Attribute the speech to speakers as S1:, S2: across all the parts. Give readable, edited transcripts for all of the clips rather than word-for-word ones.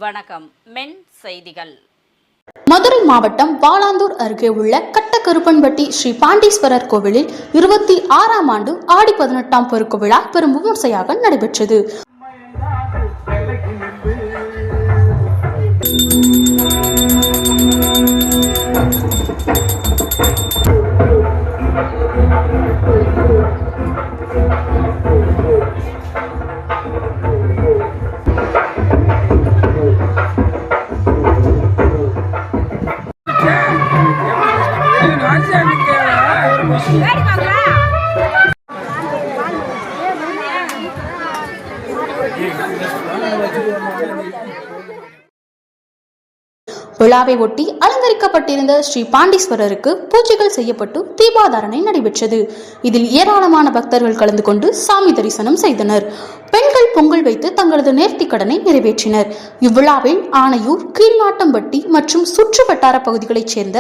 S1: வணக்கம். மென் செய்திகள்.
S2: மதுரை மாவட்டம் வாலாந்தூர் அருகே உள்ள கட்டக்கருப்பன்பட்டி ஸ்ரீ பாண்டீஸ்வரர் கோவிலில் 26ஆம் ஆண்டு ஆடி 18ஆம் பெருக்கு விழா பெரும் விமர்சையாக நடைபெற்றது. விழாவை ஒட்டி அலங்கரிக்கப்பட்டிருந்த ஸ்ரீ பாண்டீஸ்வரருக்கு பூஜைகள் செய்யப்பட்டு தீபாதாரணை நடைபெற்றது. இதில் ஏராளமான பக்தர்கள் கலந்து கொண்டு சாமி தரிசனம் செய்தனர். பெண்கள் பொங்கல் வைத்து தங்களது நேர்த்திக் கடனை நிறைவேற்றினர். இவ்விழாவில் ஆனையூர், கீழ்நாட்டம்பட்டி மற்றும் சுற்று வட்டார பகுதிகளைச் சேர்ந்த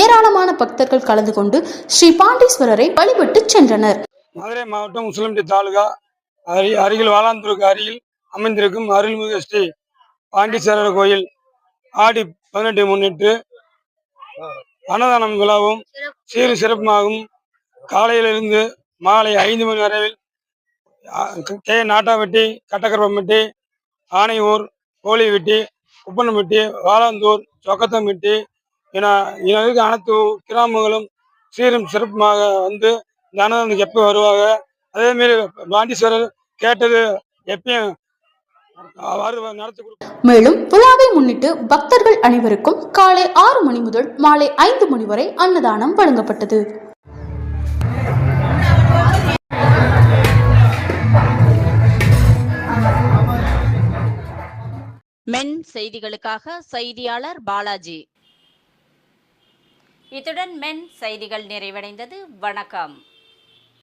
S2: ஏராளமான பக்தர்கள் கலந்து கொண்டு ஸ்ரீ பாண்டீஸ்வரரை வழிபட்டு சென்றனர்.
S3: மதுரை மாவட்டம் உசிலம்பட்டி தாலுகா அருகில் வாலாந்தூருக்கு அருகில் அமைந்திருக்கும் அருள்மிகு ஸ்ரீ பாண்டீஸ்வரர் கோயில் ஆடி 18 முன்னிட்டு அன்னதானம் விழாவும் சீரு சிறப்புமாகவும் காலையிலிருந்து மாலை 5 மணி வரையில் கே நாட்டாம்பட்டி, கட்டக்கருப்பம்பட்டி, ஆனையூர், கோழிவெட்டி, குப்பனம்பட்டி, வாலாந்தூர், சொக்கத்தம்பட்டி என அனைத்து கிராமங்களும் சீரும் சிறப்புமாக வந்து இந்த அன்னதானத்துக்கு எப்போ வருவாங்க. அதேமாரி பாண்டீஸ்வரர் கேட்டது எப்பயும்
S2: மேலும் விழாவை முன்னிட்டு பக்தர்கள் அனைவருக்கும் காலை 6 மணி முதல் மாலை 5 மணி வரை அன்னதானம் வழங்கப்பட்டது.
S1: மென் செய்திகளுக்காக செய்தியாளர் பாலாஜி. இத்துடன் மென் செய்திகள் நிறைவடைந்தது. வணக்கம்.